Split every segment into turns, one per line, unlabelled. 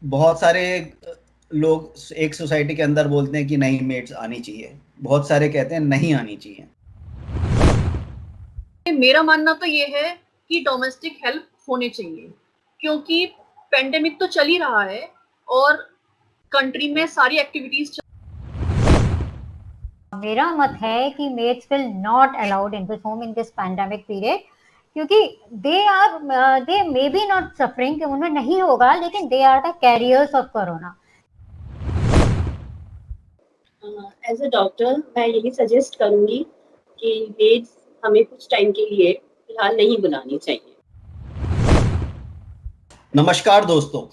बहुत सारे लोग एक सोसाइटी के अंदर बोलते हैं कि नहीं मेड्स आनी चाहिए, बहुत सारे कहते हैं नहीं आनी चाहिए।
मेरा मानना तो ये है कि डोमेस्टिक हेल्प होने चाहिए, क्योंकि पेंडेमिक तो चल ही रहा है और कंट्री में सारी एक्टिविटीज।
मेरा मत है कि maids will not allowed in this home in this pandemic period, क्योंकि they may be not suffering, उनमें नहीं होगा, लेकिन they are the carriers of corona.
As a doctor मैं यही सजेस्ट करूंगी कि मेड्स हमें कुछ टाइम के लिए फिलहाल नहीं बुलानी चाहिए।
नमस्कार दोस्तों,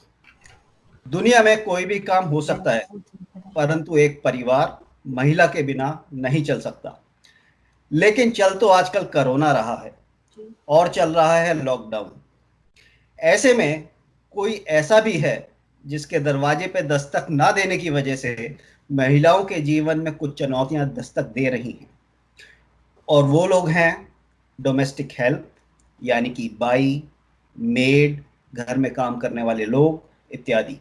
दुनिया में कोई भी काम हो सकता है, परंतु एक परिवार महिला के बिना नहीं चल सकता। लेकिन चल तो आजकल कोरोना रहा है और चल रहा है लॉकडाउन। ऐसे में कोई ऐसा भी है जिसके दरवाजे पे दस्तक ना देने की वजह से महिलाओं के जीवन में कुछ चुनौतियां दस्तक दे रही हैं, और वो लोग हैं डोमेस्टिक हेल्प, यानी कि बाई, मेड, घर में काम करने वाले लोग इत्यादि।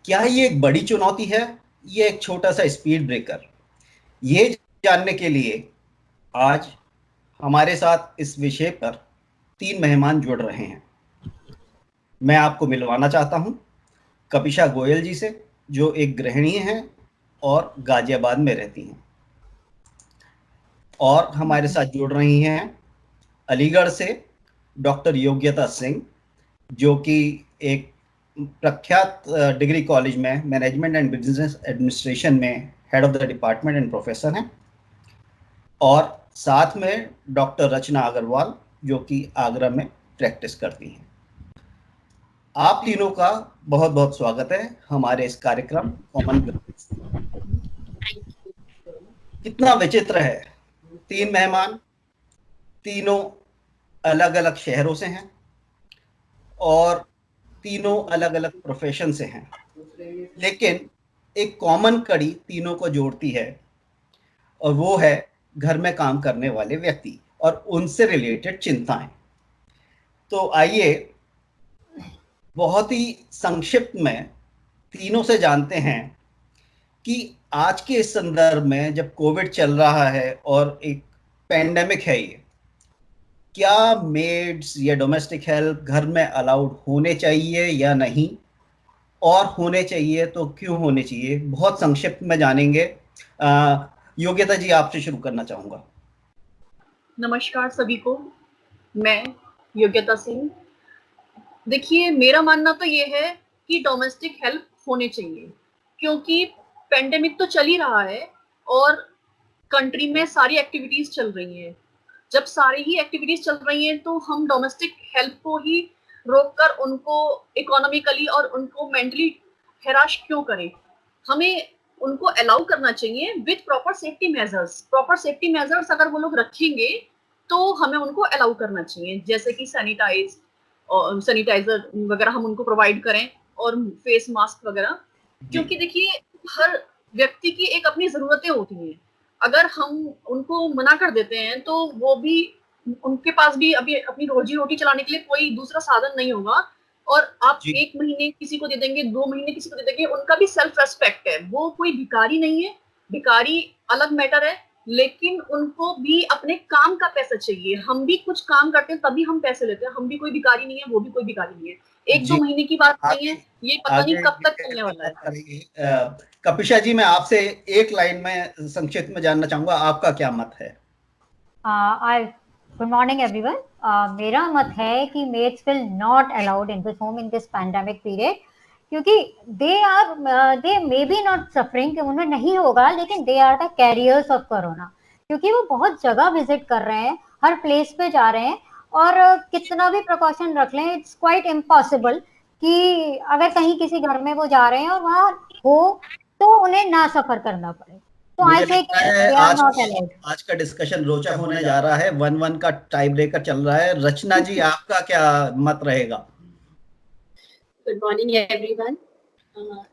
क्या ये एक बड़ी चुनौती है? ये एक छोटा सा स्पीड ब्रेकर? ये जानने के लिए आज हमारे साथ इस विषय पर 3 मेहमान जुड़ रहे हैं। मैं आपको मिलवाना चाहता हूं कपिशा गोयल जी से, जो एक गृहिणी हैं और गाजियाबाद में रहती हैं। और हमारे साथ जुड़ रही हैं अलीगढ़ से डॉक्टर योग्यता सिंह, जो कि एक प्रख्यात डिग्री कॉलेज में मैनेजमेंट एंड बिजनेस एडमिनिस्ट्रेशन में head of the department and professor हैं। और साथ में डॉक्टर रचना अग्रवाल, जो कि आगरा में प्रैक्टिस करती हैं। आप तीनों का बहुत बहुत स्वागत है हमारे इस कार्यक्रम कॉमन ग्राउंड। कितना विचित्र है, 3 मेहमान, तीनों अलग अलग शहरों से हैं और तीनों अलग अलग प्रोफेशन से हैं, लेकिन एक कॉमन कड़ी तीनों को जोड़ती है, और वो है घर में काम करने वाले व्यक्ति और उनसे रिलेटेड चिंताएं। तो आइए बहुत ही संक्षिप्त में तीनों से जानते हैं कि आज के इस संदर्भ में जब कोविड चल रहा है और एक पैंडेमिक है, ये क्या मेड्स या डोमेस्टिक हेल्प घर में अलाउड होने चाहिए या नहीं, और होने चाहिए तो क्यों होने चाहिए, बहुत संक्षिप्त में जानेंगे। योग्यता जी, आपसे शुरू करना चाहूंगा।
नमस्कार सभी को, मैं योग्यता सिंह। देखिए, मेरा मानना तो ये है कि डोमेस्टिक हेल्प होने चाहिए, क्योंकि पेंडेमिक तो चल ही रहा है और कंट्री में सारी एक्टिविटीज चल रही हैं। जब सारी ही एक्टिविटीज चल रही हैं तो हम डोमेस्टिक हेल्प को ही रोककर उनको इकोनॉमिकली और उनको मेंटली हैराश क्यों करें? हमें उनको अलाउ करना चाहिए with proper safety measures. Proper safety measures अगर वो लोग रखेंगे तो हमें उनको अलाउ करना चाहिए, जैसे कि सैनिटाइजर वगैरह हम उनको प्रोवाइड करें और फेस मास्क वगैरह। क्योंकि देखिए, हर व्यक्ति की एक अपनी जरूरतें होती हैं। अगर हम उनको मना कर देते हैं तो वो भी, उनके पास भी अभी अपनी रोजी रोटी चलाने के लिए कोई दूसरा साधन नहीं होगा। और आप 1 महीने किसी को दे देंगे, 2 महीने किसी को दे देंगे, उनका भी सेल्फ रेस्पेक्ट है, वो कोई भिखारी नहीं है। भिखारी अलग मैटर है, लेकिन उनको भी अपने काम का पैसा चाहिए। हम भी कुछ काम करते हैं तभी हम पैसे लेते हैं, हम भी कोई भिखारी नहीं है, वो भी कोई भिखारी नहीं है। 1-2 महीने की बात नहीं है, ये पता नहीं कब तक चलने वाला है।
कपिशा जी, मैं आपसे एक लाइन में संक्षिप्त में जानना चाहूंगा, आपका क्या मत है?
Good morning everyone. मेरा मत है कि maids will not allowed in this home in this pandemic period, क्योंकि they may be not suffering, उनमें नहीं होगा, लेकिन they are the carriers of corona. क्योंकि वो बहुत जगह विजिट कर रहे हैं, हर प्लेस पे जा रहे हैं, और कितना भी प्रिकॉशन रख लें, इट्स क्वाइट इम्पॉसिबल कि अगर कहीं किसी घर में वो जा रहे हैं और वहां हो तो उन्हें ना सफर करना पड़े। तो
मुझे लगता है आज का डिस्कशन रोचक होने जा रहा है। 1-1 का टाई ब्रेकर चल रहा है। रचना जी, आपका क्या मत रहेगा?
Good morning everyone.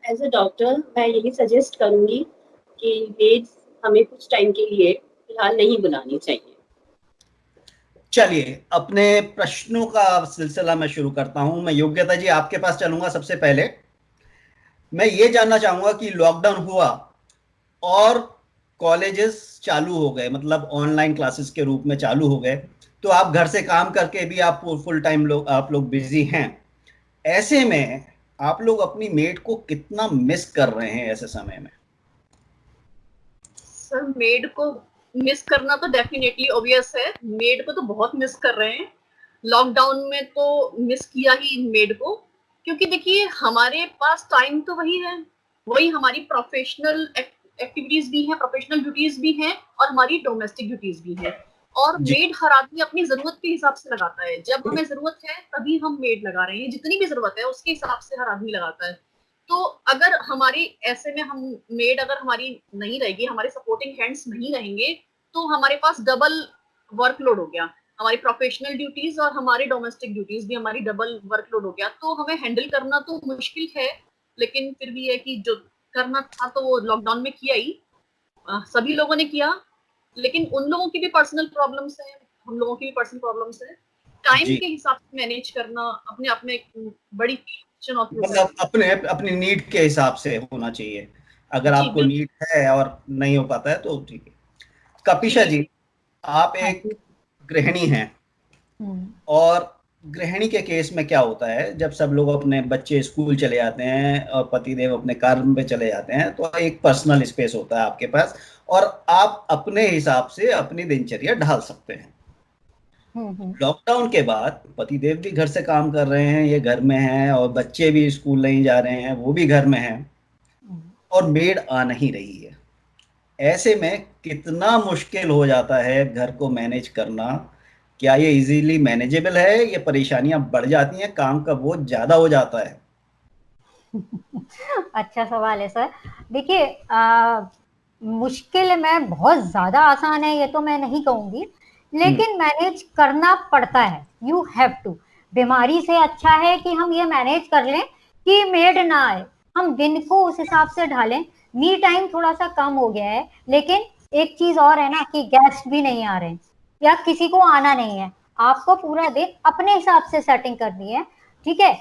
As a doctor मैं यही सजेस्ट करूंगी कि मेड्स हमें कुछ टाइम के लिए फिलहाल नहीं बुलानी चाहिए।
चलिए, अपने प्रश्नों का सिलसिला मैं शुरू करता हूं। मैं योग्यता जी आपके पास चलूंगा सबसे पहले। मैं ये जानना चाहूंगा कि लॉकडाउन हुआ और कॉलेजेस चालू हो गए, मतलब ऑनलाइन क्लासेस के रूप में चालू हो गए, तो आप घर से काम करके भी आप फुल टाइम लोग आप लोग बिजी हैं। ऐसे में आप लोग अपनी मेड को कितना मिस कर रहे हैं ऐसे समय में?
सर मेड को मिस करना तो डेफिनेटली ऑब्वियस है, मेड को तो बहुत मिस कर रहे हैं। लॉकडाउन में तो मिस किया ही मेड को, क्योंकि देखिए हमारे पास टाइम तो वही है, वही हमारी प्रोफेशनल एक्टिविटीज भी हैं, प्रोफेशनल ड्यूटीज भी हैं और हमारी डोमेस्टिक ड्यूटीज भी हैं। और
जी
मेड हर आदमी अपनी जरूरत के हिसाब से लगाता है, जब हमें जरूरत है तभी हम मेड लगा रहे हैं, जितनी भी जरूरत है उसके हिसाब से हर आदमी लगाता है। तो अगर हमारी ऐसे में हम मेड अगर हमारी नहीं रहेगी, हमारे सपोर्टिंग हैंड्स नहीं रहेंगे, तो हमारे पास डबल वर्कलोड हो गया, हमारी प्रोफेशनल ड्यूटीज और हमारी डोमेस्टिक ड्यूटीज भी हमारी डबल वर्कलोड हो गया, तो हमें हैंडल करना तो मुश्किल है। लेकिन फिर भी है कि जो करना था तो वो लॉकडाउन में किया ही, सभी लोगों ने किया। लेकिन उन लोगों की भी पर्सनल प्रॉब्लम्स है, हम लोगों की भी पर्सनल प्रॉब्लम्स है। टाइम
जी,
के हिसाब से मैनेज करना अपने आप में एक बड़ी चुनौती हो
मतलब
जाती है।
अपने अपनी नीड के हिसाब से होना चाहिए। अगर
जी
आपको
बिल्कुल।
नीड है और नहीं हो पाता है तो ठीक है। कपिशा
जी
जी, आप
हाँ
एक
जी।
गृहिणी हैं,
हम्म।
और गृहिणी के केस में क्या होता है, जब सब लोग अपने बच्चे स्कूल चले जाते हैं और पतिदेव अपने कार्य पे चले जाते हैं, तो एक पर्सनल स्पेस होता है आपके पास, और आप अपने हिसाब से अपनी दिनचर्या ढाल सकते हैं।
हम्म।
लॉकडाउन के बाद पतिदेव भी घर से काम कर रहे हैं, ये घर में हैं, और बच्चे भी स्कूल नहीं जा रहे हैं, वो भी घर में हैं,
हम्म।
और मेड आ नहीं रही है। ऐसे में कितना मुश्किल हो जाता है घर को मैनेज करना। क्या ये इजीली मैनेजेबल है, ये परेशानियां बढ़ जाती हैं, काम का बोझ ज्यादा हो जाता है?
अच्छा सवाल है सर। देखिए, मुश्किल में बहुत ज्यादा आसान है ये तो मैं नहीं कहूंगी,
हम्म।
लेकिन मैनेज करना पड़ता है। You have to. बीमारी से अच्छा है कि हम ये मैनेज कर लें कि मेड ना आए, हम दिन को उस हिसाब से ढालें। मी टाइम थोड़ा सा कम हो गया है, लेकिन एक चीज और है ना कि गेस्ट भी नहीं आ रहे हैं या किसी को आना नहीं है। आपको पूरा दिन अपने हिसाब से सेटिंग करनी है। ठीक है,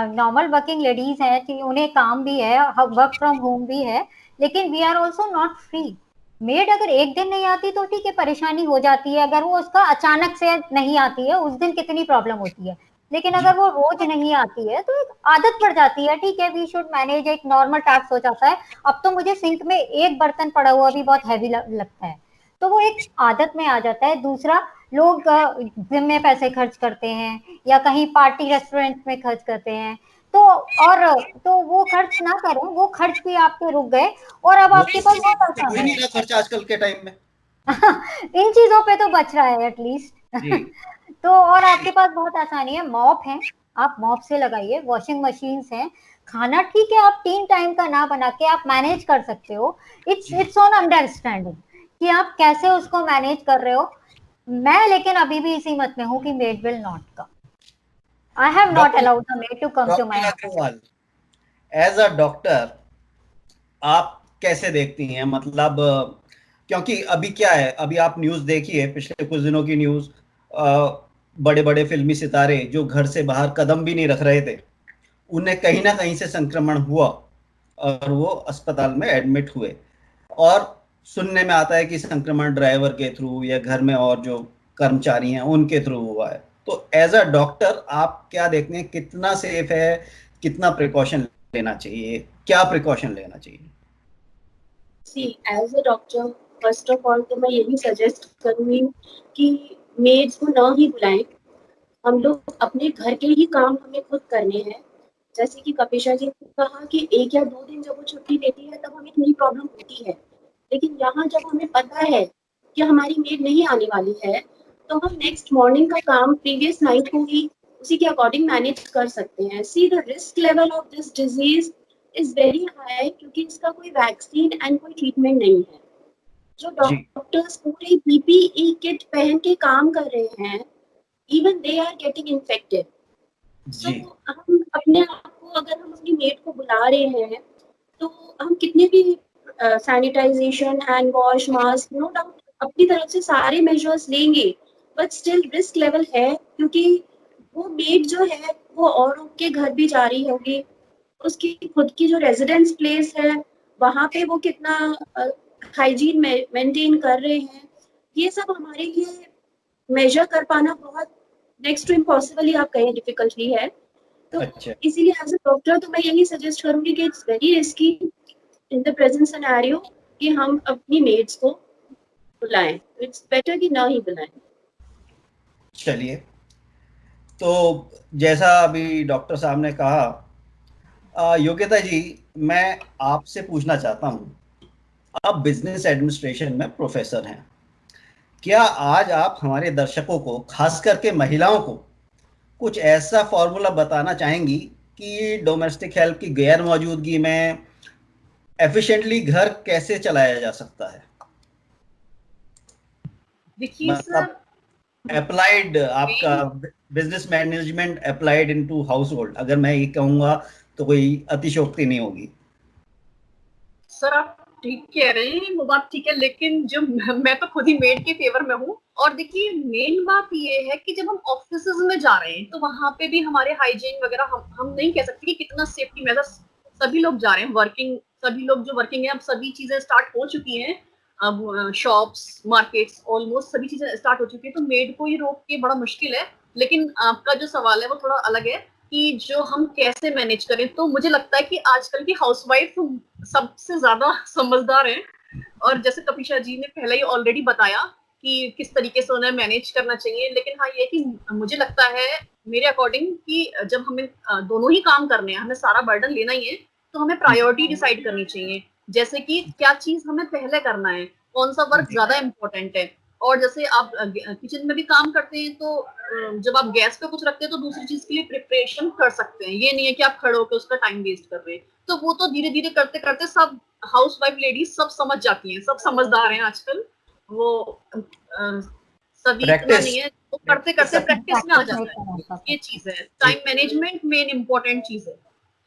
नॉर्मल वर्किंग लेडीज हैं कि उन्हें काम भी है, वर्क फ्रॉम होम भी है, लेकिन we are also not free. Maid अगर एक दिन नहीं आती तो ठीक है, परेशानी हो जाती है। अगर वो उसका अचानक से नहीं आती है उस दिन कितनी प्रॉब्लम होती है, लेकिन
जी
अगर वो रोज नहीं आती है तो एक आदत पड़ जाती है। ठीक है, वी शुड मैनेज, एक नॉर्मल टास्क हो जाता है। अब तो मुझे सिंक में एक बर्तन पड़ा हुआ भी बहुत हैवी लगता है, तो वो एक आदत में आ जाता है। दूसरा, लोग जिम में पैसे खर्च करते हैं या कहीं पार्टी रेस्टोरेंट में खर्च करते हैं, तो और तो वो खर्च ना करें, वो खर्च भी आपके रुक गए और अब
वो
आपके पास बहुत
हो ही
आसान
नहीं
है।
रहा खर्चा आजकल के टाइम में।
इन चीजों पे तो बच रहा है एटलीस्ट।
जी
तो और आपके पास बहुत आसानी है, मॉप है, आप मॉप से लगाइए, वॉशिंग मशीन्स हैं। खाना ठीक है, आप 3 टाइम का ना बना के आप मैनेज कर सकते हो। इट्स
जी।
इट्स ऑन अंडरस्टैंडिंग कि आप कैसे उसको मैनेज कर रहे हो। मैं लेकिन अभी भी इसी मत में हूँ कि maid will not come. I have not
doctor
allowed the maid to come to my
doctor
house.
Agarwal, as a doctor आप कैसे देखती हैं, मतलब क्योंकि अभी क्या है, अभी आप न्यूज़ देखिए, पिछले कुछ दिनों की न्यूज़, बड़े बड़े फिल्मी सितारे जो घर से बाहर कदम भी नहीं रख रहे थे, उन्हें कहीं ना कहीं से संक्रमण हुआ और वो अस्पताल में एडमिट हुए, और सुनने में आता है कि संक्रमण ड्राइवर के थ्रू या घर में और जो कर्मचारी हैं उनके थ्रू हुआ है। तो एज अ डॉक्टर आप क्या देखते हैं, कितना सेफ है, कितना प्रिकॉशन लेना चाहिए, क्या प्रिकॉशन लेना चाहिए?
See as a doctor, first of all तो मैं यही सजेस्ट करूंगी कि मेड्स को ना ही बुलाएं। हम लोग अपने घर के ही काम हमें खुद करने हैं। जैसे कि कपिशा जी ने कहा कि 1 या 2 दिन जब वो छुट्टी लेती है तब हमें थोड़ी प्रॉब्लम होती है, लेकिन यहाँ जब हमें पता है कि हमारी मेड नहीं आने वाली है, तो हम नेक्स्ट मॉर्निंग का काम प्रीवियस नाइट को ही उसी के अकॉर्डिंग मैनेज कर सकते हैं। See the risk level of this disease is very high, क्योंकि इसका कोई वैक्सीन एंड कोई ट्रीटमेंट नहीं है। जो
जी
डॉक्टर्स पूरे पीपीई किट पहन के काम कर रहे हैं, even they are getting infected. So
जी
हम अपने आप को, अगर हम अपनी मेड को बुला रहे हैं, तो हम कितने भी sanitization, hand wash, mask, no doubt अपनी तरफ से सारे मेजर्स लेंगे, बट स्टिल रिस्क लेवल है, क्योंकि वो मेड जो है वो औरों के घर भी जा रही होगी, उसकी खुद की जो रेजिडेंस प्लेस है वहाँ पे वो कितना हाइजीन मेंटेन कर रहे हैं, ये सब हमारे लिए मेजर कर पाना बहुत नेक्स्ट टू इम्पॉसिबल ही आप कहें, डिफिकल्टली है। तो
अच्छा,
इसीलिए एज अ डॉक्टर तो मैं यही सजेस्ट करूंगी कि it's very risky in the present scenario कि हम अपनी मेड्स को बुलाएं, इट्स बेटर कि ना ही बुलाएं।
चलिए, तो जैसा अभी डॉक्टर साहब ने कहा, योग्यता जी, मैं आपसे पूछना चाहता हूँ, आप बिजनेस एडमिनिस्ट्रेशन में प्रोफेसर हैं, क्या आज आप हमारे दर्शकों को, खास करके महिलाओं को, कुछ ऐसा फॉर्मूला बताना चाहेंगी कि डोमेस्टिक हेल्प की गैर मौजूदगी में एफिशिएंटली घर कैसे चलाया जा सकता है?
देखिए
मतलब
सर,
अप्लाइड आपका
main
business management applied into house hold, अगर मैं ये कहूंगा तो कोई अतिशयोक्ति नहीं होगी।
सर आप ठीक कह रहे हैं, वो बात ठीक है, लेकिन जो मैं तो खुद ही मेड के फेवर में हूँ। और देखिए मेन बात ये है कि जब हम ऑफिस में जा रहे हैं तो वहां पे भी हमारे हाइजीन वगैरह हम नहीं कह सकते कि कितना सेफ्टी मेजर्स, सभी लोग जा रहे हैं वर्किंग, सभी लोग जो वर्किंग है, अब सभी चीजें स्टार्ट हो चुकी हैं। अब शॉप्स मार्केट्स ऑलमोस्ट सभी चीजें स्टार्ट हो चुकी है, तो मेड को ही रोक के बड़ा मुश्किल है। लेकिन आपका जो सवाल है वो थोड़ा अलग है कि जो हम कैसे मैनेज करें, तो मुझे लगता है कि आजकल की हाउसवाइफ सबसे ज्यादा समझदार है। और जैसे कपिशा जी ने पहले ही ऑलरेडी बताया कि किस तरीके से उन्हें मैनेज करना चाहिए, लेकिन हाँ ये कि मुझे लगता है मेरे अकॉर्डिंग कि जब हमें दोनों ही काम करने हैं, हमें सारा बर्डन लेना ही है, तो हमें प्रायोरिटी डिसाइड करनी चाहिए। जैसे कि क्या चीज हमें पहले करना है, कौन सा वर्क ज्यादा इम्पोर्टेंट है। और जैसे आप किचन में भी काम करते हैं तो जब आप गैस पे कुछ रखते हैं तो दूसरी चीज के लिए प्रिपरेशन कर सकते हैं, ये नहीं है कि आप खड़े होकर उसका टाइम वेस्ट कर रहे हैं। तो वो तो धीरे धीरे करते करते सब हाउस वाइफ लेडीज सब समझ जाती हैं, सब समझदार हैं आजकल। वो सभी इतना
प्रैक्टिस,
नहीं है, वो करते करते
सब
प्रैक्टिस में आ
प्रैक्टिस
जाता
मेक
है।
कर रहा
ये
था।
चीज है, टाइम मैनेजमेंट मेन इंपॉर्टेंट चीज है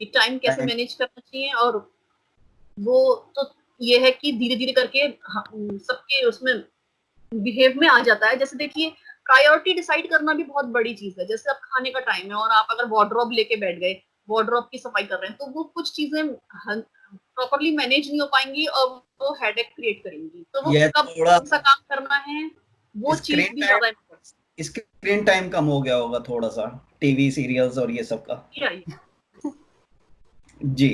कि टाइम कैसे
टाइम।
मैनेज करना चाहिए। और वो तो ये है कि धीरे धीरे करके सबके उसमें बिहेव में आ जाता है। जैसे देखिए प्रायोरिटी डिसाइड करना भी बहुत बड़ी चीज है। जैसे अब खाने का टाइम है और आप अगर वार्डरोब लेके बैठ गए, वार्डरोब की सफाई कर रहे हैं, तो वो कुछ चीजें प्रॉपरली मैनेज नहीं हो पाएंगी और वो हेडेक क्रिएट करेंगी। तो वो
ये
कब
थोड़ा
कौन सा काम करना है, वो चीज
स्क्रीन
भी
टाइम,
ज्यादा इम्पोर्टेंट
स्क्रीन टाइम कम हो गया होगा थोड़ा सा, टीवी सीरियल्स और ये सब का।
है।
जी,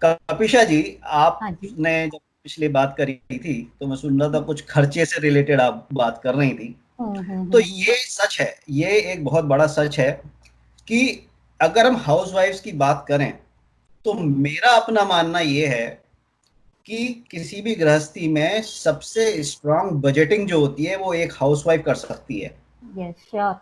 कपिशा जी,
हाँ जी।
आपने जब पिछली बात करी थी तो मैं सुन रहा था कुछ खर्चे से रिलेटेड आप बात कर रही थी। तो
हम्म।
ये सच है, ये एक बहुत बड़ा सच है कि अगर हम हाउसवाइफ्स की बात करें तो मेरा अपना मानना ये है कि किसी भी गृहस्थी में सबसे स्ट्रांग बजटिंग जो होती है वो एक हाउसवाइफ कर सकती है।
Yes sure.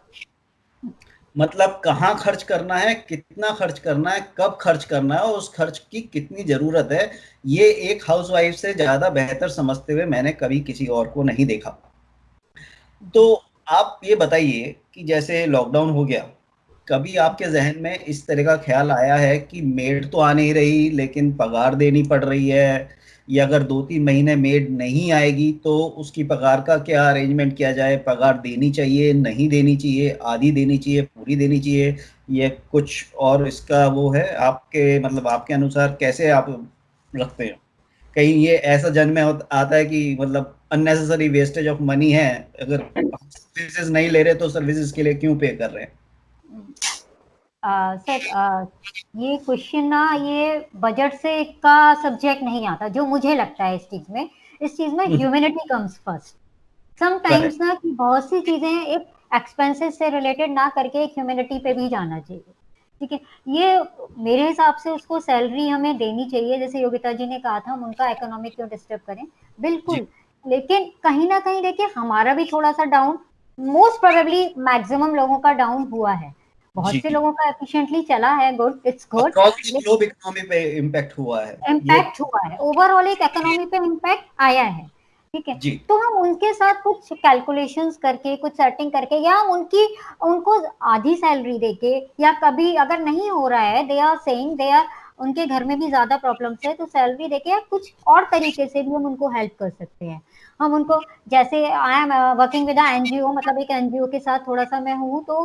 मतलब कहाँ खर्च करना है, कितना खर्च करना है, कब खर्च करना है और उस खर्च की कितनी जरूरत है, ये एक हाउसवाइफ से ज्यादा बेहतर समझते हुए मैंने कभी किसी और को नहीं देखा। तो आप ये बताइए कि जैसे लॉकडाउन हो गया, कभी आपके जहन में इस तरह का ख्याल आया है कि मेड तो आ नहीं रही लेकिन पगार देनी पड़ रही है, या अगर 2-3 महीने मेड नहीं आएगी तो उसकी पगार का क्या अरेंजमेंट किया जाए, पगार देनी चाहिए, नहीं देनी चाहिए, आधी देनी चाहिए, पूरी देनी चाहिए, ये कुछ और इसका वो है आपके, मतलब आपके अनुसार कैसे आप रखते हैं? कहीं ये ऐसा जन में आता है कि मतलब अननेसेसरी वेस्टेज ऑफ मनी है, अगर सर्विसेज नहीं ले रहे तो सर्विसेज के लिए क्यों पे कर रहे हैं?
सर ये क्वेश्चन ना, ये बजट से का सब्जेक्ट नहीं आता जो मुझे लगता है। इस चीज में humanity comes first. Sometimes
correct.
ना कि बहुत सी चीजें एक एक्सपेंसेस से रिलेटेड ना करके एक ह्यूमैनिटी पे भी जाना चाहिए। ठीक है, ये मेरे हिसाब से उसको सैलरी हमें देनी चाहिए। जैसे योगिता जी ने कहा था, हम उनका इकोनॉमिक क्यों डिस्टर्ब करें,
जी
बिल्कुल। लेकिन कहीं ना कहीं देखिए हमारा भी थोड़ा सा डाउन, मोस्ट प्रोबेबली मैक्सिमम लोगों का डाउन हुआ है। बहुत
जी,
से लोगों का एफिशिएंटली चला है, good, it's good.
Across the globe economy पे इम्पैक्ट हुआ है ये।
इम्पैक्ट हुआ है, ओवरऑल एक इकोनॉमी पे इम्पैक्ट आया है। ठीक है,
जी
तो हम उनके साथ कुछ कैलकुलेशंस करके, कुछ सेटिंग करके, या उनको आधी सैलरी देके, या कभी अगर नहीं हो रहा है, they are saying they are उनके घर में भी ज्यादा प्रॉब्लम्स है, तो सैलरी देके या कुछ और तरीके से भी हम उनको हेल्प कर सकते हैं। हम उनको, जैसे I am working with NGO, मतलब एक एनजीओ के साथ थोड़ा सा मैं हूँ, तो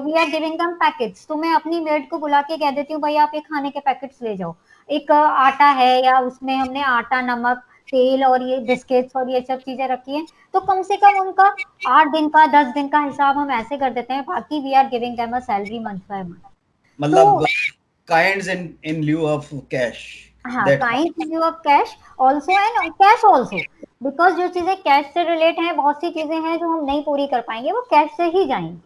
we are giving them packets. तो मैं अपनी मेड को बुला के कह देती हूँ, भाई आप ये खाने के पैकेट्स ले जाओ। एक आटा है, या उसमें हमने आटा, नमक, तेल और ये बिस्किट्स और ये सब चीजें रखी हैं, तो कम से कम उनका 8 दिन का 10 दिन का हिसाब हम ऐसे कर देते हैं, बाकी we are giving them a salary month by month.
मतलब
तो
kind in lieu of cash
हाँ,
that.
Kind give of cash also, and cash also, because जो चीजें कैश से रिलेट हैं, बहुत सी चीजें हैं जो हम नहीं पूरी कर पाएंगे, वो कैश से ही जाएंगी,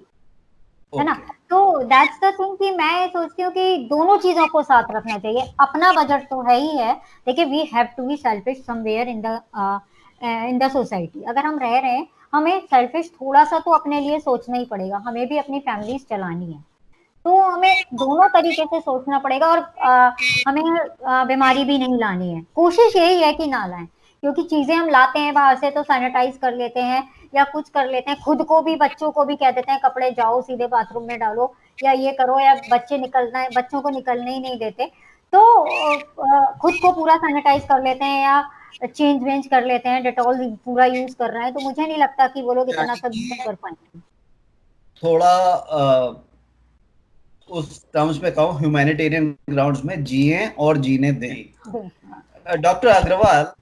है ना।
ओके।
तो दैट्स द थिंग कि मैं सोचती हूँ कि दोनों चीजों को साथ रखना चाहिए। अपना बजट तो है ही है, देखिए we have to be selfish somewhere in the society. अगर हम रह रहे हैं, हमें सेल्फिश थोड़ा सा तो अपने लिए सोचना ही पड़ेगा, हमें भी अपनी फैमिलीज चलानी है, तो हमें दोनों तरीके से सोचना पड़ेगा। और हमें बीमारी भी नहीं लानी है, कोशिश यही है कि ना लाएं, क्योंकि चीजें हम लाते हैं बाहर से तो सैनिटाइज कर लेते हैं या कुछ कर लेते हैं, खुद को भी, बच्चों को भी कह देते हैं कपड़े जाओ सीधे बाथरूम में डालो या ये करो, या बच्चे निकलना है, बच्चों को निकलने ही नहीं देते, तो खुद को पूरा सैनिटाइज कर लेते हैं या चेंज वेंज कर लेते हैं, डेटॉल पूरा यूज कर रहे हैं, तो मुझे नहीं लगता कि वो लोग इतना
यानी
सब
कि
कर पाएंगे।
थोड़ा उस टर्म्स में कहूँ, ह्यूमैनिटेरियन ग्राउंड्स में जिए और जीने दें। डॉक्टर अग्रवाल,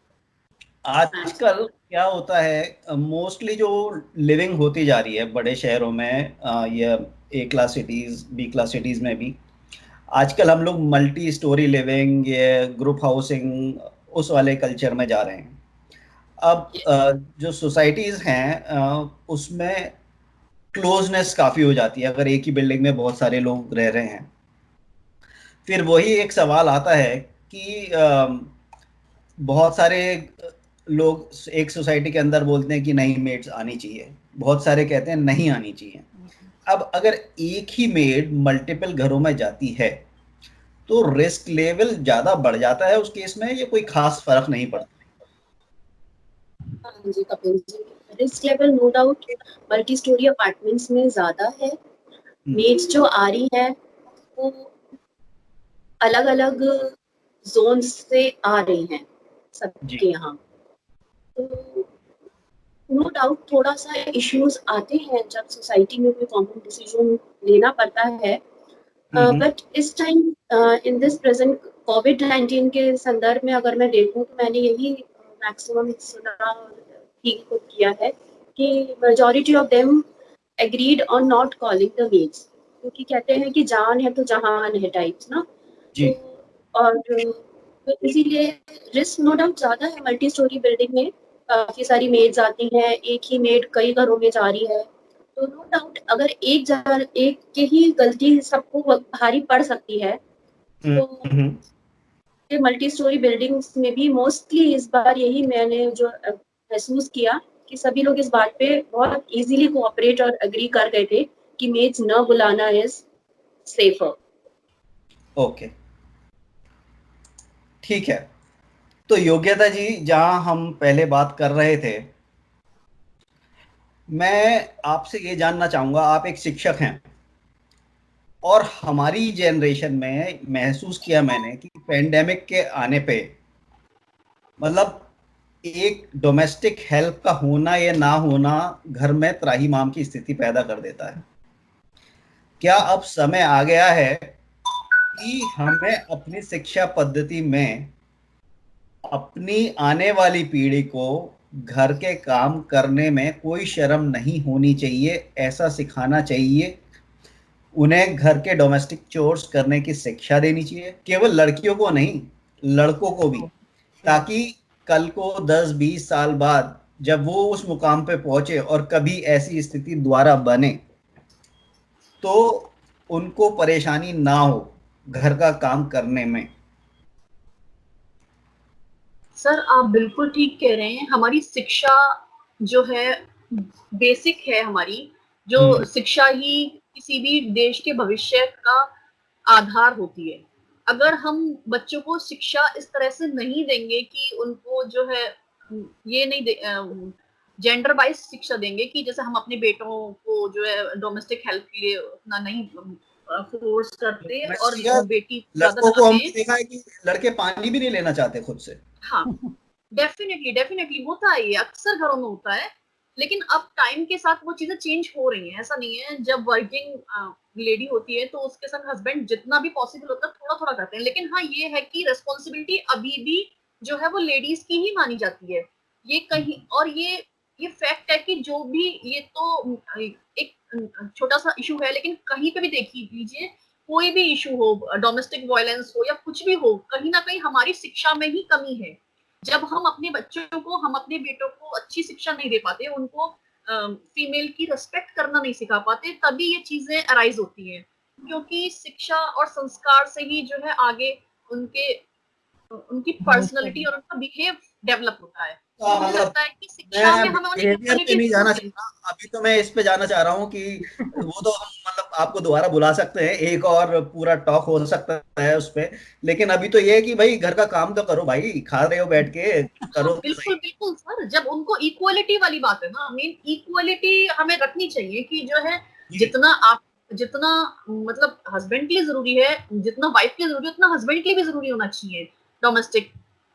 आजकल क्या होता है, मोस्टली जो लिविंग होती जा रही है बड़े शहरों में, या A class cities, B class cities में भी, आजकल हम लोग मल्टी स्टोरी लिविंग, या ग्रुप हाउसिंग, उस वाले कल्चर में जा रहे हैं। अब जो सोसाइटीज हैं, उसमें क्लोजनेस काफी हो जाती है, अगर एक ही बिल्डिंग में बहुत सारे लोग रह रहे हैं। फिर वही एक सवाल आता है कि बहुत सारे लोग एक सोसाइटी के अंदर बोलते हैं कि नहीं, मेड्स आनी चाहिए, बहुत सारे कहते हैं नहीं आनी चाहिए। अब अगर एक ही मेड मल्टीपल घरों में जाती है, तो रिस्क लेवल ज्यादा बढ़ जाता है उस केस में, ये कोई खास फर्क नहीं पड़ता?
हाँ जी Kapil ji, risk level no doubt multi storey apartments में ज्यादा है। मेड्स जो आ रही है वो अलग अलग जोन्स से आ रही हैं
जी।
सबके यहाँ, तो नो डाउट थोड़ा सा इश्यूज आते हैं जब सोसाइटी में कोई कॉमन डिसीजन लेना पड़ता है। बट इस टाइम इन दिस प्रेजेंट कोविड-19 के संदर्भ में अगर मैं देखूं तो मैंने यही मैक्सिमम सुना और फील खुद किया है कि majority of them agreed on not calling the maids, क्योंकि कहते हैं कि जान है तो जहान है टाइप्स ना।
जी।
तो और तो इसीलिए रिस्क नो डाउट ज्यादा है। मल्टी स्टोरी बिल्डिंग में काफी सारी मेड्स आती हैं, एक ही मेड कई घरों में जा रही है, तो नो डाउट अगर एक के ही गलती सबको भारी पड़ सकती है, तो
हम्म।
ये मल्टी स्टोरी बिल्डिंग्स में भी मोस्टली इस बार यही मैंने जो महसूस किया कि सभी लोग इस बात पे बहुत इजीली कोऑपरेट और एग्री कर गए थे कि मेड्स न बुलाना इज सेफर।
ओके, ठीक है। तो योग्यता जी, जहां हम पहले बात कर रहे थे, मैं आपसे ये जानना चाहूंगा, आप एक शिक्षक हैं, और हमारी जनरेशन में महसूस किया मैंने कि पेंडेमिक के आने पे, मतलब एक डोमेस्टिक हेल्प का होना या ना होना घर में त्राहिमाम की स्थिति पैदा कर देता है। क्या अब समय आ गया है कि हमें अपनी शिक्षा पद्धति में अपनी आने वाली पीढ़ी को घर के काम करने में कोई शर्म नहीं होनी चाहिए, ऐसा सिखाना चाहिए, उन्हें घर के डोमेस्टिक चोर्स करने की शिक्षा देनी चाहिए, केवल लड़कियों को नहीं, लड़कों को भी, ताकि कल को 10-20 साल बाद जब वो उस मुकाम पे पहुंचे और कभी ऐसी स्थिति दोबारा बने, तो उनको परेशानी ना हो घर का काम करने में।
सर आप बिल्कुल ठीक कह रहे हैं। हमारी शिक्षा जो है बेसिक है, हमारी जो शिक्षा ही किसी भी देश के भविष्य का आधार होती है। अगर हम बच्चों को शिक्षा इस तरह से नहीं देंगे कि उनको जो है ये नहीं जेंडर वाइज शिक्षा देंगे कि जैसे हम अपने बेटों को जो है डोमेस्टिक हेल्प के लिए उतना नहीं फोर्स करते
मैं
और
सीखा,
बेटी ज्यादा
लड़कों को हमने
नहाते।
देखा है कि लड़के पानी भी नहीं लेना चाहते खुद से।
हाँ, डेफिनेटली डेफिनेटली होता है, ये अक्सर घरों में होता है। लेकिन अब टाइम के साथ वो चीजें चेंज हो रही हैं। ऐसा नहीं है, जब वर्किंग लेडी होती है तो उसके साथ हस्बैंड जितना भी पॉसिबल होता है थोड़ा थोड़ा करते हैं। लेकिन हाँ, ये है कि रिस्पॉन्सिबिलिटी अभी भी जो है वो लेडीज की ही मानी जाती है। ये कहीं और ये फैक्ट है कि जो भी, ये तो एक छोटा सा इशू है, लेकिन कहीं पे भी देख लीजिए, कोई भी इशू हो, डोमेस्टिक वायलेंस हो या कुछ भी हो, कहीं ना कहीं हमारी शिक्षा में ही कमी है। जब हम अपने बच्चों को, हम अपने बेटों को अच्छी शिक्षा नहीं दे पाते, उनको फीमेल की रिस्पेक्ट करना नहीं सिखा पाते, तभी ये चीजें अराइज होती हैं। क्योंकि शिक्षा और संस्कार से ही जो है आगे उनके उनकी पर्सनैलिटी और उनका बिहेव डेवलप होता है। तो मुझे
मतलब
लगता है कि शिक्षा में
मैं
हमें उन्हें
बिहेवियर पे
इक्वालिटी
नहीं
जरूर
जाना
देनी।
चाहता, अभी तो मैं इस पे जाना चाह रहा हूँ कि वो तो हम मतलब आपको दोबारा बुला सकते हैं, एक और पूरा टॉक हो सकता है उस पे। लेकिन अभी तो ये है कि भाई घर का काम तो करो, भाई खा रहे हो बैठ के,
हाँ,
करो तो
बिल्कुल
सही।
बिल्कुल सर, जब उनको इक्वालिटी वाली बात है ना, मेन इक्वालिटी हमें रखनी चाहिए कि जो है
जी
जितना मतलब हस्बैंड के लिए जरूरी है, जितना वाइफ के लिए जरूरी है, उतना हस्बैंड के लिए भी जरूरी होना चाहिए डोमेस्टिक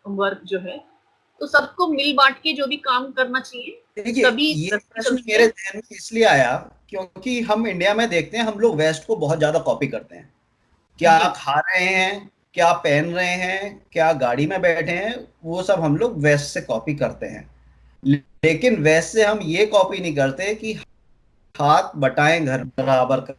वर्क जो है। तो सबको मिल बांट के जो भी काम करना चाहिए,
देखिए,
तभी
ये
तरक्की
प्रश्न
चलती
मेरे
है।
ध्यान में इसलिए आया क्योंकि हम इंडिया में देखते हैं, हम लोग वेस्ट को बहुत ज्यादा कॉपी करते हैं। क्या
जी
खा रहे हैं, क्या पहन रहे हैं, क्या गाड़ी में बैठे हैं, वो सब हम लोग वेस्ट से कॉपी करते हैं। लेकिन वेस्ट से हम ये कॉपी नहीं करते कि हाथ बटाएं घर बराबर का।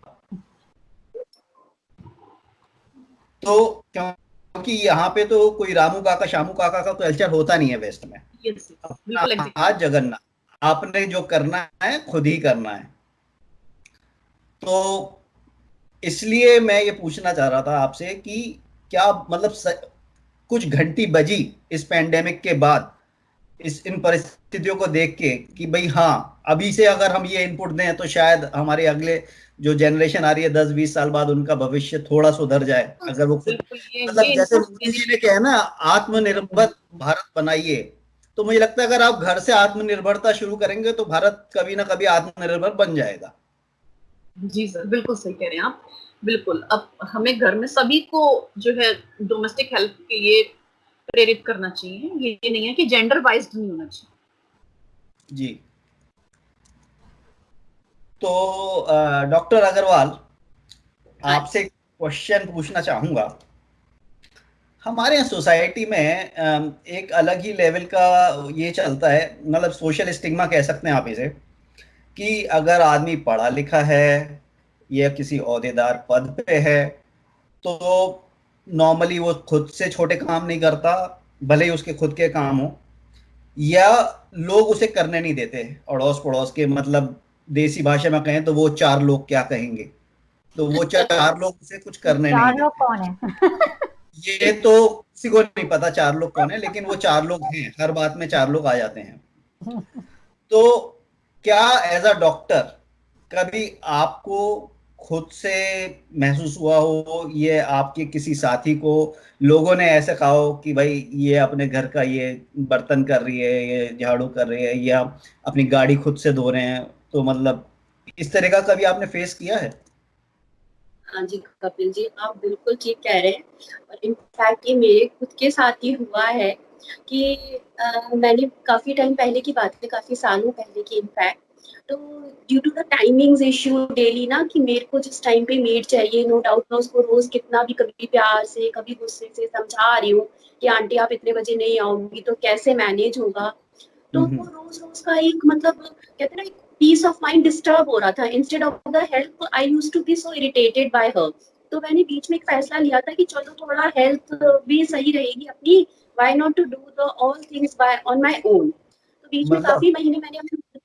तो क्योंकि यहाँ पे तो कोई रामू काका शामू काका का कल्चर होता नहीं है वेस्ट में।
यस, बिल्कुल
अपना
एग्जैक्टली।
हाथ जगन्नाथ, आपने जो करना है खुद ही करना है। तो इसलिए मैं ये पूछना चाह रहा था आपसे कि क्या मतलब कुछ घंटी बजी इस पैंडेमिक के बाद, इस इन परिस्थितियों को देख के कि भाई हाँ, अभी से अगर हम ये इनपुट दें तो शायद हमारे अगले जो जनरेशन आ रही है 10-20 साल बाद, उनका भविष्य थोड़ा सुधर जाए, अगर वो खुद
बिल्कुल, ये
मतलब जैसे
इनपुट्स
मोदी
देने
जी
की
ने कहा है ना,
बिल्कुल।
आत्मनिर्भर भारत बनाइए। तो मुझे लगता है अगर आप घर से आत्मनिर्भरता शुरू करेंगे तो भारत कभी ना कभी आत्मनिर्भर बन जाएगा।
जी सर, बिल्कुल सही कह रहे हैं आप। बिल्कुल, अब हमें घर में सभी को जो है डोमेस्टिक हेल्प के लिए प्रेरित करना चाहिए। ये नहीं है कि जेंडर वाइज्ड नहीं होना चाहिए।
जी। तो डॉक्टर अग्रवाल,
हाँ
आपसे क्वेश्चन पूछना चाहूंगा। हमारे यहाँ सोसाइटी में एक अलग ही लेवल का ये चलता है, मतलब सोशल स्टिग्मा कह सकते हैं आप इसे, कि अगर आदमी पढ़ा लिखा है या किसी ओहदेदार पद पे है तो नॉर्मली वो खुद से छोटे काम नहीं करता, भले ही उसके खुद के काम हो, या लोग उसे करने नहीं देते अड़ोस पड़ोस के, मतलब देसी भाषा में कहें तो वो चार लोग क्या कहेंगे, तो वो चार लोग उसे कुछ करने नहीं
चार लोग
देते।
कौन है?
ये तो किसी को नहीं पता चार लोग कौन है, लेकिन वो चार लोग हैं, हर बात में चार लोग आ जाते हैं। तो क्या एज अ डॉक्टर कभी आपको खुद से महसूस हुआ हो, ये आपके किसी साथी को लोगों ने ऐसे कहा हो कि भाई ये अपने घर का ये बर्तन कर रही है, ये झाड़ू कर रही है, या अपनी गाड़ी खुद से धो रहे हैं, तो मतलब इस तरह का कभी आपने फेस किया है?
हाँ जी कपिल जी, आप बिल्कुल ठीक कह रहे हैं। और इनफैक्ट ये मेरे खुद के साथ ही हुआ है कि मैंने काफ़ी टाइम पहले की बात है, काफ़ी सालों पहले की इनफैक्ट। तो due to the timings issue daily ना, कि मेरे को जिस टाइम पे मेड चाहिए, नो डाउट मैं उसको रोज़ कितना भी कभी प्यार से कभी गुस्से से समझा रही हूँ कि आंटी आप इतने बजे नहीं आओगी तो कैसे मैनेज होगा। तो वो
हम्म।
रोज-रोज का एक मतलब कहते हैं ना, एक पीस ऑफ माइंड डिस्टर्ब हो रहा था। Instead of the help I used to be so irritated by her. तो मैंने बीच में एक फैसला लिया था कि चलो थोड़ा हेल्थ भी सही रहेगी अपनी, why not to do the all things by on my own. तो बीच में
मतलब
काफी महीने मैंने अपने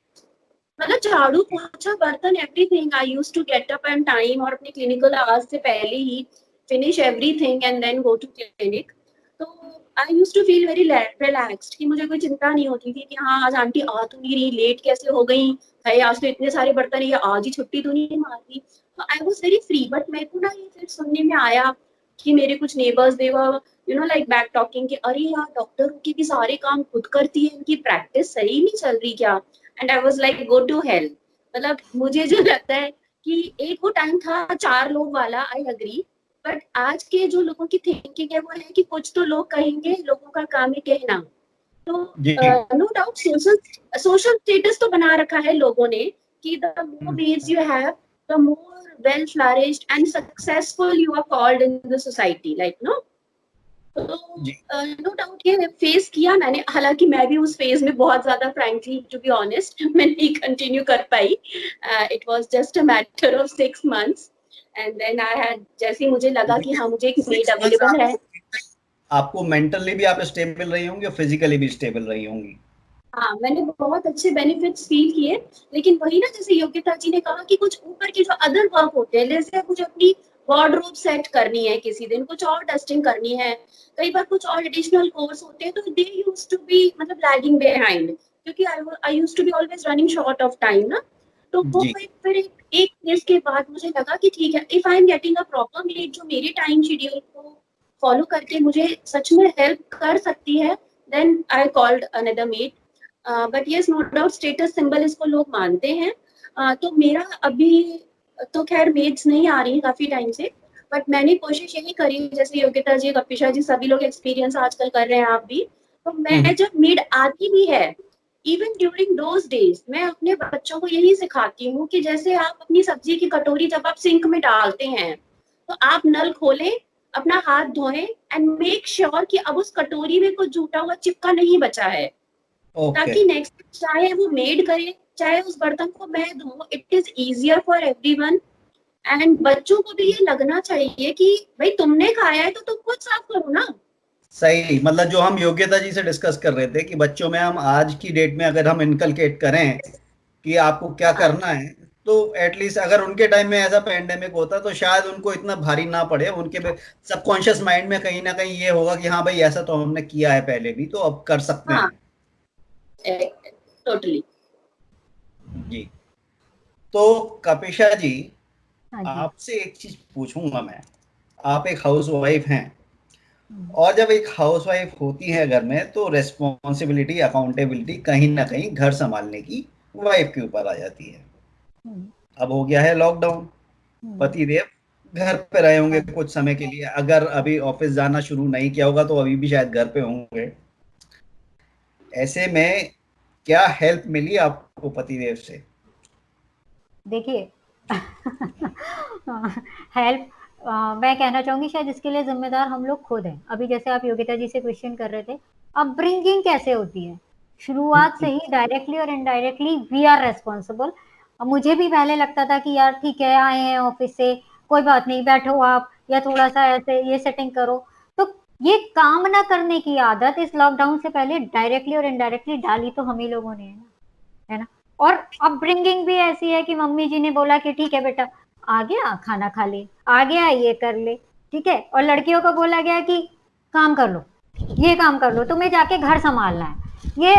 मतलब झाड़ू पोछा बर्तन everything I used to get up in time, और अपने क्लिनिकल आवर्स से पहले ही finish everything and then go to clinic. तो I used to feel very relaxed कि मुझे कोई चिंता नहीं होती थी कि हाँ आज आंटी आ तो नहीं रही, लेट कैसे हो गई है, आज तो इतने सारे बर्तन है, ये आज ही छुट्टी तो नहीं मारती। तो I was very free. But मेरे को ना ये फिर सुनने में आया कि मेरे कुछ neighbours they were like back talking कि अरे यार डॉक्टर की भी सारे काम खुद करती है, इनकी प्रैक्टिस सही नहीं चल रही क्या। And I was like go to hell. मतलब मुझे जो लगता है कि एक वो टाइम था 4 लोग वाला, आई एग्री, बट आज के जो लोगों की थिंकिंग है वो है कि कुछ तो लोग कहेंगे, लोगों का काम है कहना। तो
जी।
नो डाउट सोशल स्टेटस तो बना रखा है लोगों ने कि the more maids you have, the more well flourished and successful you are called in the society, like no. तो
जी।
नो डाउट ये फेस किया मैंने, हालांकि मैं भी उस फेज में बहुत ज्यादा, फ्रैंकली टू बी ऑनेस्ट, मैं नहीं कंटिन्यू कर पाई। It was just a matter of 6 months, and then I had, जैसे ही मुझे लगा कि हाँ मुझे एक मेड
6 months
अवेलेबल है।
आपको मेंटली भी आप स्टेबल रही होंगी और फिजिकली भी स्टेबल रही होंगी।
हाँ, मैंने बहुत अच्छे बेनिफिट्स फील किए, लेकिन वही ना, जैसे योग्यता जी ने कहा कि कुछ ऊपर के जो अदर वर्क होते हैं, जैसे कुछ अपनी वार्डरोब सेट करनी है, किसी दिन कुछ और डस्टिंग करनी है, कई बार कुछ और एडिशनल कोर्स होते हैं, तो दे यूज्ड टू बी मतलब लैगिंग बिहाइंड, क्योंकि I used to be always running short of time ना। तो वो
जी।
फिर एक फेज के बाद मुझे लगा कि ठीक है, if I am getting a proper made जो मेरे टाइम शेड्यूल को फॉलो करके मुझे सच में हेल्प कर सकती है, then I called another maid. But yes, no doubt status symbol इसको लोग मानते हैं। तो मेरा अभी तो खैर मेड्स नहीं आ रही काफी टाइम से, बट मैंने कोशिश यही करी, जैसे योगिता जी, कपिशा जी, सभी लोग एक्सपीरियंस आजकल कर रहे हैं, आप भी। तो मैं जब मेड आती भी है, इवन ड्यूरिंग दोज डेज, मैं अपने बच्चों को यही सिखाती हूँ कि जैसे आप अपनी सब्जी की कटोरी जब आप सिंक में डालते हैं, तो आप नल खोलें, अपना हाथ धोएं एंड मेक श्योर कि अब उस कटोरी में कुछ जूटा हुआ चिपका नहीं बचा है,
ओके।
ताकि नेक्स्ट चाहे वो मेड करे, चाहे उस बर्तन को मैं धोऊं, it is easier for everyone. And बच्चों को भी ये लगना चाहिए कि भाई तुमने खाया है तो तुम खुद साफ करो ना।
सही, मतलब जो हम योग्यता जी से डिस्कस कर रहे थे कि बच्चों में हम आज की डेट में अगर हम इनकलकेट करें कि आपको क्या
हाँ,
करना है, तो एटलीस्ट अगर उनके टाइम में ऐसा पेंडेमिक होता तो शायद उनको इतना भारी ना पड़े, उनके सबकॉन्शियस माइंड में कहीं ना कहीं ये होगा कि हाँ भाई ऐसा तो हमने किया है पहले भी, तो अब कर सकते
हाँ,
हैं।
टोटली।
जी। तो कपिशा जी,
हाँ जी।
आपसे एक चीज पूछूंगा मैं। आप एक हाउस वाइफ हैं,
हम्म,
और जब एक हाउसवाइफ होती है घर में तो रेस्पॉन्सिबिलिटी, अकाउंटेबिलिटी कहीं ना कहीं घर संभालने की वाइफ के ऊपर आ जाती है।
हम्म,
अब हो गया है लॉकडाउन,
हम्म,
पतिदेव घर पे रहे होंगे
हाँ,
कुछ समय के लिए, अगर अभी ऑफिस जाना शुरू नहीं किया होगा तो अभी भी शायद घर पे होंगे। ऐसे में क्या हेल्प मिली आपको पतिदेव से?
देखिए हेल्प, मैं कहना चाहूंगी शायद इसके लिए जिम्मेदार हम लोग खुद हैं। अभी जैसे आप योगिता जी से क्वेश्चन कर रहे थे, अपब्रिंगिंग कैसे होती है, शुरुआत से ही डायरेक्टली और इनडायरेक्टली वी आर रेस्पॉन्सिबल। मुझे भी पहले लगता था कि यार ठीक है, आए हैं ऑफिस से, कोई बात नहीं, बैठो आप, या थोड़ा सा ऐसे ये सेटिंग करो। तो ये काम ना करने की आदत इस लॉकडाउन से पहले डायरेक्टली और इनडायरेक्टली डाली तो हम ही लोगों ने है ना। और अपब्रिंगिंग भी ऐसी है कि मम्मी जी ने बोला कि ठीक है बेटा, आ गया खाना खा ले, आ गया ये कर ले, ठीक है। और लड़कियों को बोला गया कि काम कर लो, ये काम कर लो, तुम्हें जाके घर संभालना है ये।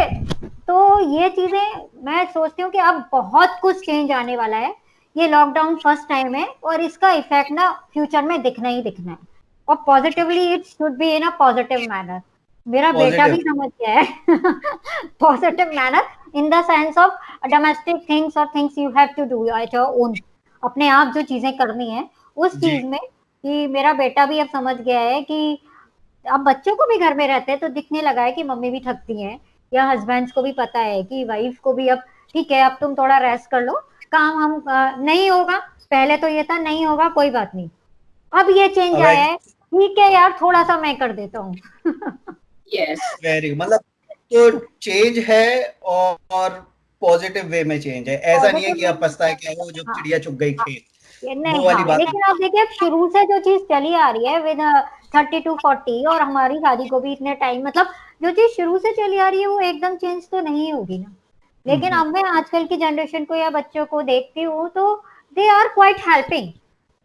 तो ये चीजें मैं सोचती हूँ कि अब बहुत कुछ चेंज आने वाला है। ये लॉकडाउन फर्स्ट टाइम है और इसका इफेक्ट ना फ्यूचर में दिखना ही दिखना है, और positively it should be in a positive manner. मेरा बेटा
पॉजिटिव।
भी समझ गया है positive manner in the sense of domestic things और things you have to do at your own, अपने आप जो चीजें करनी है उस
जी।
चीज में। कि मेरा बेटा भी अब समझ गया है कि अब बच्चों को भी घर में रहते हैं तो दिखने लगा है कि मम्मी भी थकती हैं, या हस्बैंड्स को भी पता है कि वाइफ को भी अब ठीक है, अब तुम थोड़ा रेस्ट कर लो, काम हम नहीं होगा, पहले तो ये था नहीं होगा कोई बात नहीं, अब ये चेंज
अब
आया है, ठीक है यार थोड़ा सा मैं कर देता हूँ
यस,
वेरी, मतलब तो चेंज है, और पॉजिटिव वे में चेंज है, ऐसा नहीं है
पॉजिटिव
कि
वे
आप
में।
पछताए कि वो जो
हाँ,
चिड़िया चुग गई
हाँ,
खेत,
ये
वो
नहीं,
वाली
हाँ,
बात।
लेकिन आप देखिए, अब शुरू से जो चीज चली आ रही है विद 30 to 40, और हमारी शादी को भी इतने टाइम, मतलब जो चीज शुरू से चली आ रही है वो एकदम चेंज तो नहीं होगी ना। लेकिन अब मैं आजकल की जनरेशन को या बच्चों को देखती हूँ तो दे आर क्वाइट हेल्पिंग।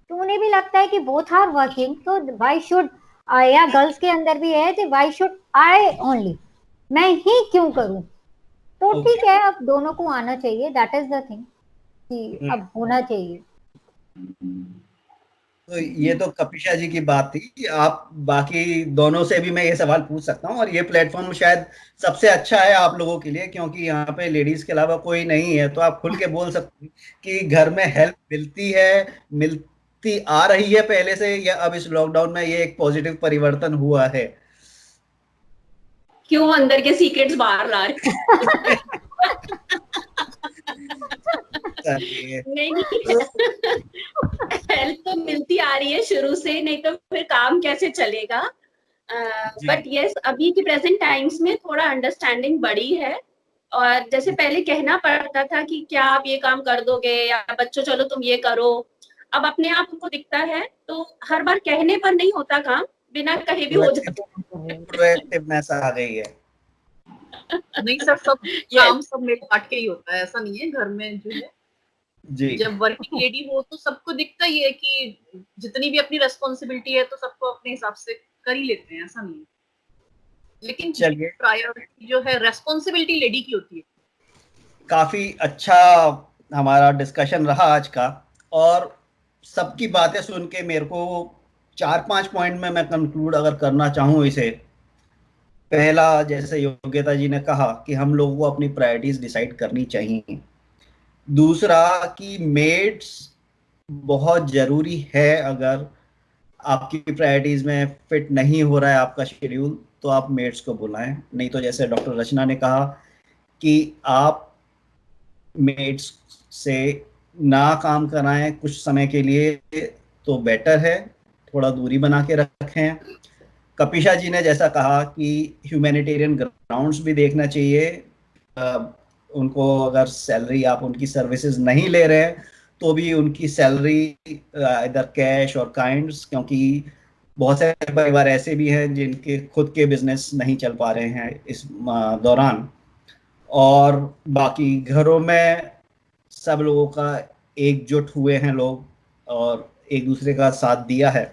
तो उन्हें भी लगता है कि बोथ आर वर्किंग, तो वाई शुड, या गर्ल्स के अंदर भी है कि वाई शुड आई ओनली, मैं ही क्यों करूं। तो
ओके।
ठीक है, अब दोनों को आना चाहिए, दैट इज द थिंग कि अब होना चाहिए।
तो ये तो कपिशा जी की बात थी। आप बाकी दोनों से भी मैं ये सवाल पूछ सकता हूँ, और ये प्लेटफॉर्म शायद सबसे अच्छा है आप लोगों के लिए, क्योंकि यहाँ पे लेडीज के अलावा कोई नहीं है, तो आप खुल के बोल सकते हैं कि घर में हेल्प मिलती है, मिलती आ रही है पहले से, या अब इस लॉकडाउन में ये एक पॉजिटिव परिवर्तन हुआ है।
क्यों अंदर के सीक्रेट्स बाहर ला रहे
चलिए।
नहीं नहीं, हेल्प तो मिलती आ रही है शुरू से, नहीं तो फिर काम कैसे चलेगा। बट यस, अभी के प्रेजेंट टाइम्स में थोड़ा अंडरस्टैंडिंग बढ़ी है, और जैसे पहले कहना पड़ता था कि क्या आप ये काम कर दोगे, या बच्चों चलो तुम ये करो, अब अपने आप उनको दिखता है, तो हर बार कहने पर नहीं होता काम, बिना कहे भी हो जाता है।
प्रोएक्टिवनेस आ गई है।
नहीं सर, सब काम सब मेरे बांट के ही होता है, ऐसा नहीं है। घर में जो है
जी।
जब वर्किंग लेडी हो तो सबको दिखता ही है कि जितनी भी अपनी रेस्पॉन्सिबिलिटी है तो सबको अपने हिसाब से कर ही लेते हैं, ऐसा नहीं है। लेकिन
चलिए,
प्रायोरिटी जो है रेस्पॉन्सिबिलिटी लेडी की होती है।
काफी अच्छा हमारा डिस्कशन रहा आज का, और सबकी बातें सुन के मेरे को 4-5 पॉइंट में मैं कंक्लूड अगर करना चाहूँ इसे। पहला, जैसे योग्यता जी ने कहा कि हम लोगों को अपनी प्रायोरिटीज डिसाइड करनी चाहिए। दूसरा कि मेड्स बहुत जरूरी है। अगर आपकी प्रायोरिटीज में फिट नहीं हो रहा है आपका शेड्यूल, तो आप मेड्स को बुलाएं। नहीं तो जैसे डॉक्टर रचना ने कहा कि आप मेड्स से ना काम कराएं कुछ समय के लिए, तो बेटर है, थोड़ा दूरी बना के रखें। कपिशा जी ने जैसा कहा कि ह्यूमैनिटेरियन ग्राउंड्स भी देखना चाहिए। उनको अगर सैलरी, आप उनकी सर्विसेज नहीं ले रहे हैं, तो भी उनकी सैलरी इधर कैश और काइंड्स, क्योंकि बहुत सारे परिवार ऐसे भी हैं जिनके खुद के बिजनेस नहीं चल पा रहे हैं इस दौरान। और बाकी घरों में सब लोगों का एकजुट हुए हैं लोग, और एक दूसरे का साथ दिया है,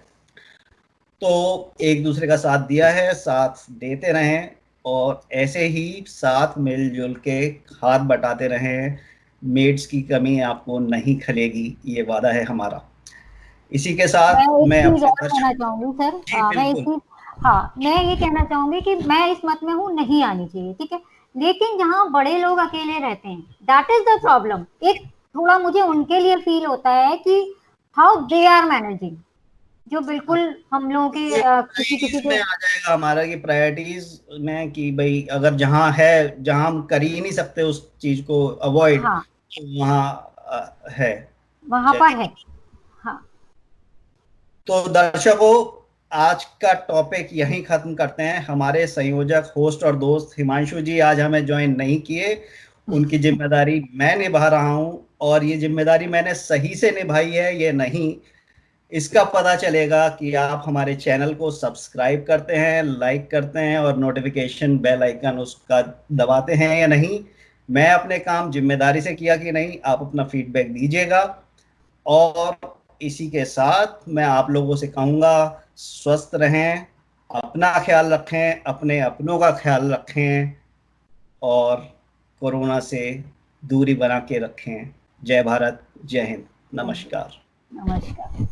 तो एक दूसरे का साथ दिया है, साथ देते रहें, और ऐसे ही साथ मिलजुल के हाथ बटाते रहें। मेड्स की कमी आपको नहीं खलेगी, ये वादा है हमारा। इसी के साथ
मैं एक
मैं
चीज
अपने
और कहना चाहूंगी सर।
जी
मैं इस
बिल्कुल।
चीज, हाँ, मैं ये कहना चाहूंगी कि मैं इस मत में हूँ, नहीं आनी चाहिए, ठीक है। लेकिन जहाँ बड़े लोग अकेले रहते हैं, दैट इज द प्रॉब्लम। एक थोड़ा मुझे उनके लिए फील होता है कि हाउ दे आर मैनेजिंग, जो बिल्कुल हम लोगों के किसी किसी
प्रायोरिटीज में
के।
आ जाएगा हमारा कि प्रायोरिटीज में कि भाई अगर जहाँ है, जहाँ हम कर ही नहीं सकते उस चीज को अवॉइड,
हाँ,
तो वहाँ है।
वहां पर है। हाँ,
तो दर्शकों, आज का टॉपिक यहीं खत्म करते हैं। हमारे संयोजक, होस्ट और दोस्त हिमांशु जी आज हमें ज्वाइन नहीं किए। उनकी जिम्मेदारी मैं निभा रहा हूं, और ये जिम्मेदारी मैंने सही से निभाई है ये नहीं, इसका पता चलेगा कि आप हमारे चैनल को सब्सक्राइब करते हैं, लाइक करते हैं, और नोटिफिकेशन बेल आइकन उसका दबाते हैं या नहीं। मैं अपने काम जिम्मेदारी से किया कि नहीं, आप अपना फीडबैक दीजिएगा। और इसी के साथ मैं आप लोगों से कहूँगा, स्वस्थ रहें, अपना ख्याल रखें, अपने अपनों का ख्याल रखें, और कोरोना से दूरी बना के रखें। जय भारत, जय हिंद, नमस्कार।
नमस्कार।